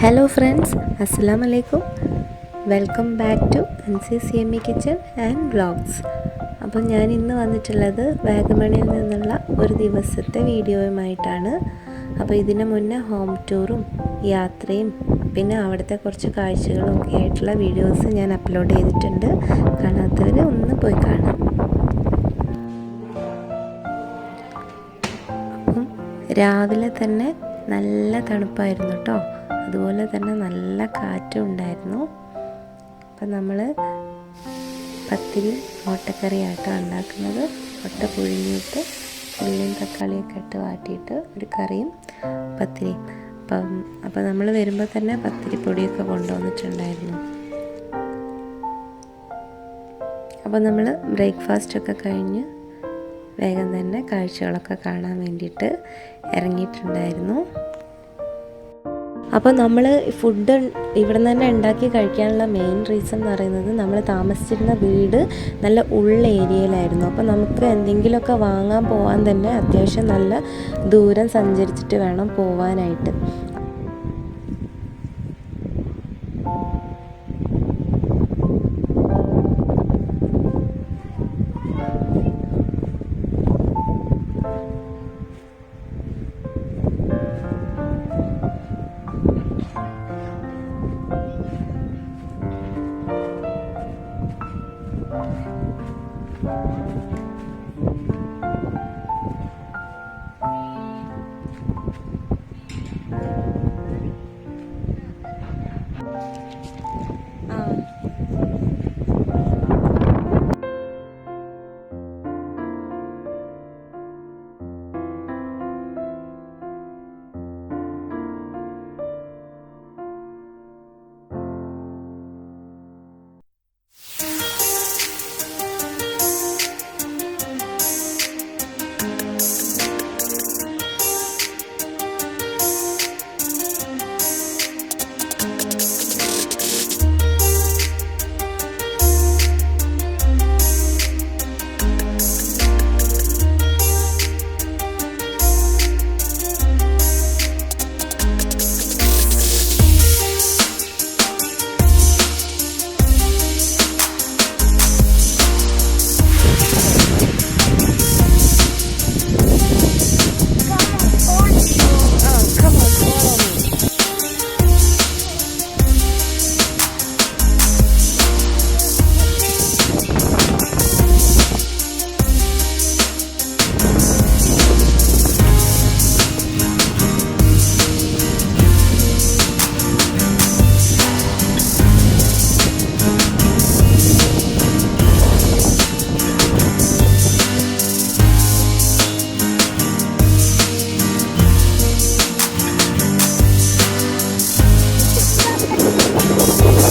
Hello friends, Assalamu alaikum. Welcome back to IIAnsy Kitchen and Vlogs. അപ്പോൾ ഞാൻ ഇന്ന് വന്നിട്ടുള്ളത് വാഗമണിൽ നിന്നുള്ള ഒരു ദിവസത്തെ വീഡിയോയുമായിട്ടാണ്. അപ്പോൾ ഇതിനു മുന്നേ ഹോം ടൂറും യാത്രയും പിന്നെ അവിടുത്തെ കുറച്ച് കാഴ്ചകളും ഒക്കെ ആയിട്ടുള്ള വീഡിയോസ് ഞാൻ അപ്ലോഡ് ചെയ്തിട്ടുണ്ട്. കാണാത്തവർ ഒന്ന് പോയി കാണാം. അപ്പം രാവിലെ തന്നെ നല്ല തണുപ്പായിരുന്നു കേട്ടോ. അതുപോലെ തന്നെ നല്ല കാറ്റും ഉണ്ടായിരുന്നു. അപ്പം നമ്മൾ പത്തിരി മുട്ടക്കറിയായിട്ടാണ് ഉണ്ടാക്കുന്നത്. മുട്ട പുഴുങ്ങിയിട്ട് ഉള്ളിയും തക്കാളിയൊക്കെ ഇട്ട് വാട്ടിയിട്ട് ഒരു കറിയും പത്തിരിയും. അപ്പം നമ്മൾ വരുമ്പോൾ തന്നെ പത്തിരി പൊടിയൊക്കെ കൊണ്ടുവന്നിട്ടുണ്ടായിരുന്നു. അപ്പോൾ നമ്മൾ ബ്രേക്ക്ഫാസ്റ്റൊക്കെ കഴിഞ്ഞ് വേഗം തന്നെ കാഴ്ചകളൊക്കെ കാണാൻ വേണ്ടിയിട്ട് ഇറങ്ങിയിട്ടുണ്ടായിരുന്നു. അപ്പോൾ നമ്മൾ ഫുഡ് ഇവിടെ നിന്ന് തന്നെ ഉണ്ടാക്കി കഴിക്കാനുള്ള മെയിൻ റീസൺ എന്ന് പറയുന്നത് നമ്മൾ താമസിച്ചിരുന്ന വീട് നല്ല ഉള്ള ഏരിയയിലായിരുന്നു. അപ്പോൾ നമുക്ക് എന്തെങ്കിലുമൊക്കെ വാങ്ങാൻ പോകാൻ തന്നെ അത്യാവശ്യം നല്ല ദൂരം സഞ്ചരിച്ചിട്ട് വേണം പോവാനായിട്ട്.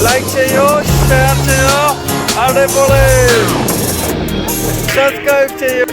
ലൈക്ക് ചെയ്യൂ, ഷെയർ ചെയ്യൂ, അടിപൊളി സബ്സ്ക്രൈബ് ചെയ്യൂ.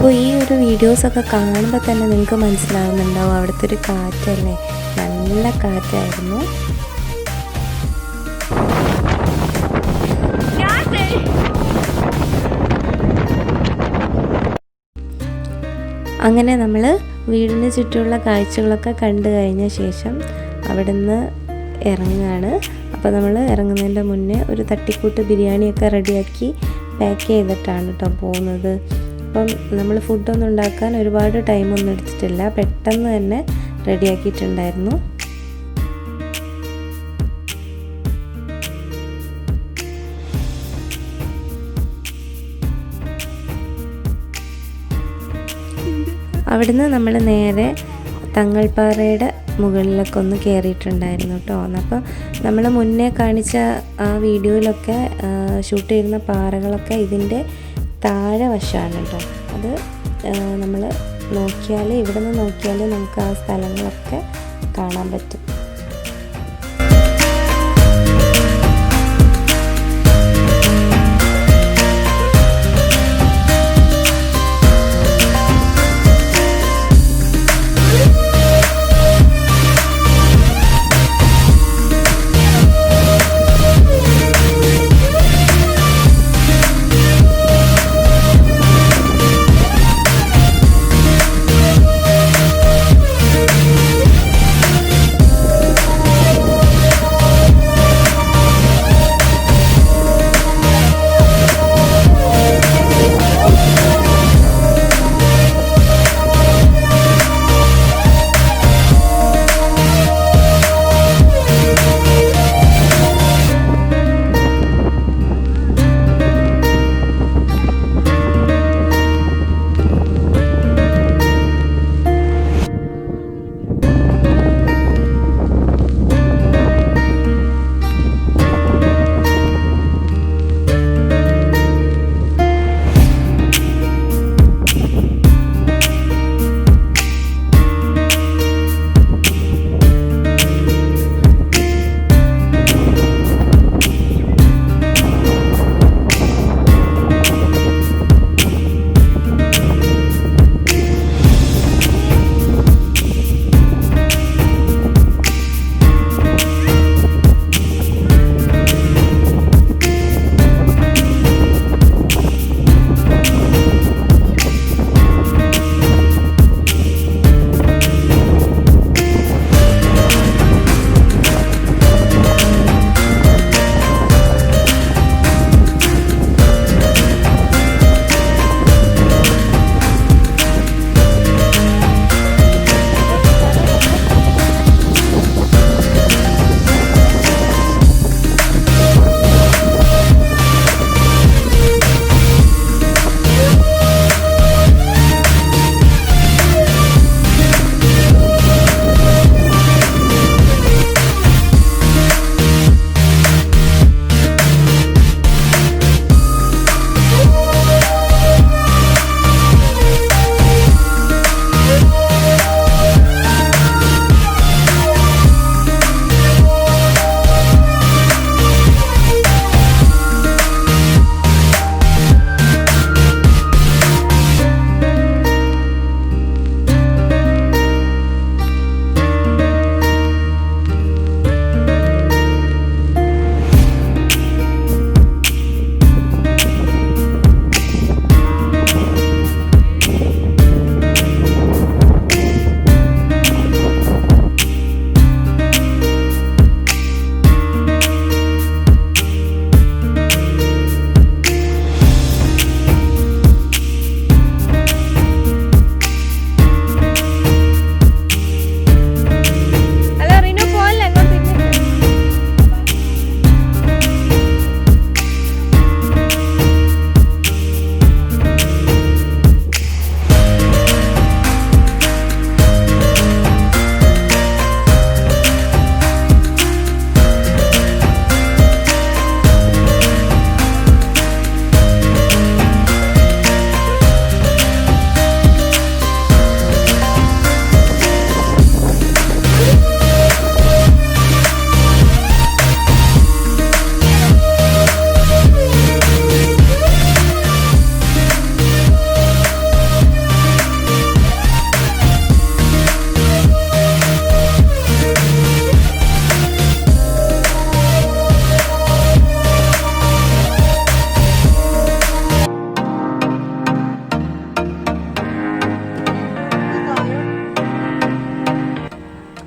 അപ്പോൾ ഈ ഒരു വീഡിയോസൊക്കെ കാണുമ്പോൾ തന്നെ നിങ്ങൾക്ക് മനസ്സിലാവുന്നുണ്ടാവും അവിടുത്തെ ഒരു കാറ്റല്ലേ, നല്ല കാറ്റായിരുന്നു. അങ്ങനെ നമ്മൾ വീടിന് ചുറ്റുമുള്ള കാഴ്ചകളൊക്കെ കണ്ടു കഴിഞ്ഞ ശേഷം അവിടെ നിന്ന് ഇറങ്ങുകയാണ്. അപ്പോൾ നമ്മൾ ഇറങ്ങുന്നതിൻ്റെ മുന്നേ ഒരു തട്ടിക്കൂട്ട് ബിരിയാണിയൊക്കെ റെഡിയാക്കി പാക്ക് ചെയ്തിട്ടാണ് കേട്ടോ പോകുന്നത്. അപ്പം നമ്മൾ ഫുഡൊന്നും ഉണ്ടാക്കാൻ ഒരുപാട് ടൈമൊന്നും എടുത്തിട്ടില്ല, പെട്ടെന്ന് തന്നെ റെഡിയാക്കിയിട്ടുണ്ടായിരുന്നു. അവിടുന്ന് നമ്മൾ നേരെ തങ്ങൾപ്പാറയുടെ മുകളിലൊക്കെ ഒന്ന് കയറിയിട്ടുണ്ടായിരുന്നു കേട്ടോ. അപ്പോൾ നമ്മൾ മുന്നേ കാണിച്ച ആ വീഡിയോയിലൊക്കെ ഷൂട്ട് ചെയ്യുന്ന പാറകളൊക്കെ ഇതിൻ്റെ താഴെ വശമാണ് കേട്ടോ. അത് നമ്മൾ നോക്കിയാൽ ഇവിടെ നിന്ന് നോക്കിയാൽ നമുക്ക് ആ സ്ഥലങ്ങളൊക്കെ കാണാൻ പറ്റും.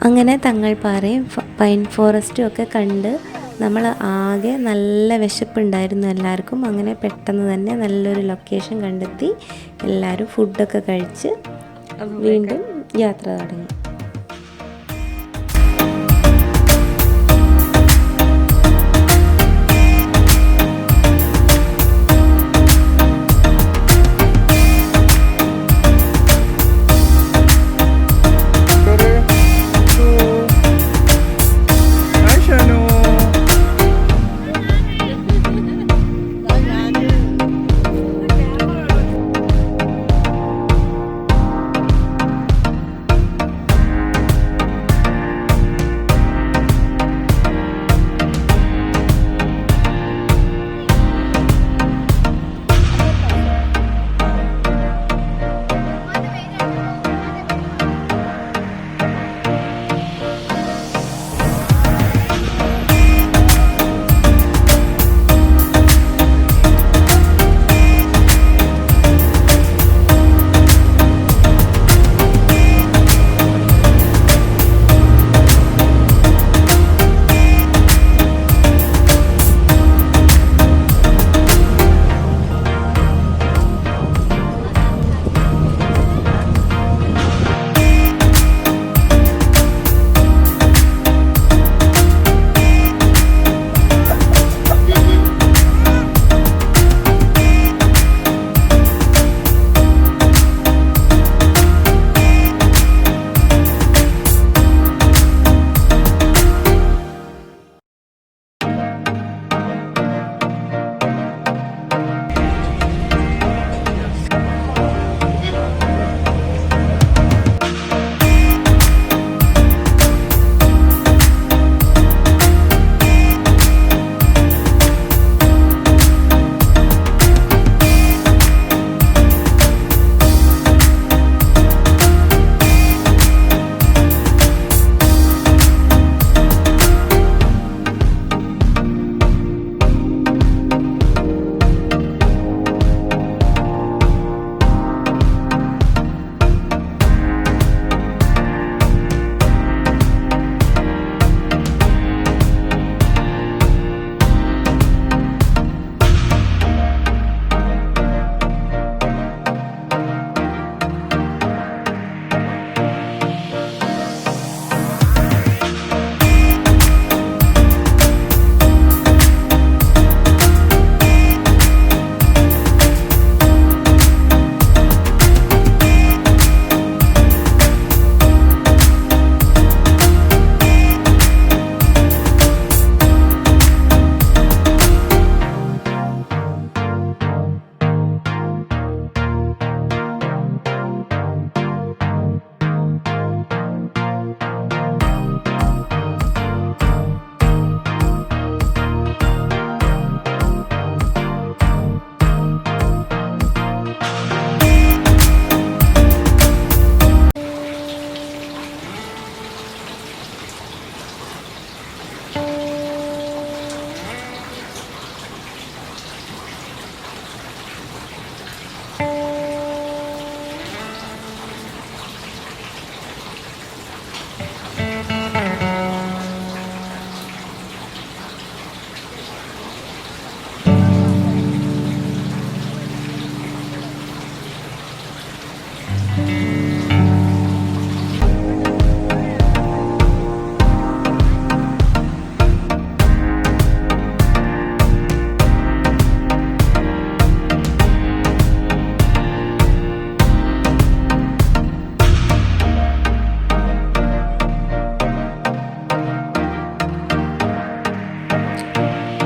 അങ്ങനെ തങ്ങൾപ്പാറയും പൈൻ ഫോറസ്റ്റും ഒക്കെ കണ്ട് നമ്മൾ ആകെ നല്ല വിശപ്പുണ്ടായിരുന്നു എല്ലാവർക്കും. അങ്ങനെ പെട്ടെന്ന് തന്നെ നല്ലൊരു ലൊക്കേഷൻ കണ്ടെത്തി എല്ലാവരും ഫുഡൊക്കെ കഴിച്ച് വീണ്ടും യാത്ര തുടങ്ങി.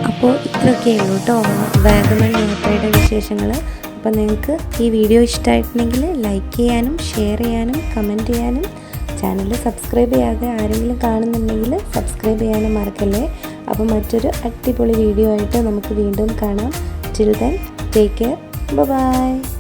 അപ്പോൾ ഇത്രയൊക്കെയുള്ളൂ കേട്ടോ വാഗമൺ യാത്രയുടെ വിശേഷങ്ങൾ. അപ്പോൾ നിങ്ങൾക്ക് ഈ വീഡിയോ ഇഷ്ടമായിട്ടുണ്ടെങ്കിൽ ലൈക്ക് ചെയ്യാനും ഷെയർ ചെയ്യാനും കമൻറ്റ് ചെയ്യാനും ചാനൽ സബ്സ്ക്രൈബ് ചെയ്യാതെ ആരെങ്കിലും കാണുന്നുണ്ടെങ്കിൽ സബ്സ്ക്രൈബ് ചെയ്യാനും മറക്കല്ലേ. അപ്പോൾ മറ്റൊരു അടിപൊളി വീഡിയോ ആയിട്ട് നമുക്ക് വീണ്ടും കാണാം. Till then take care, by.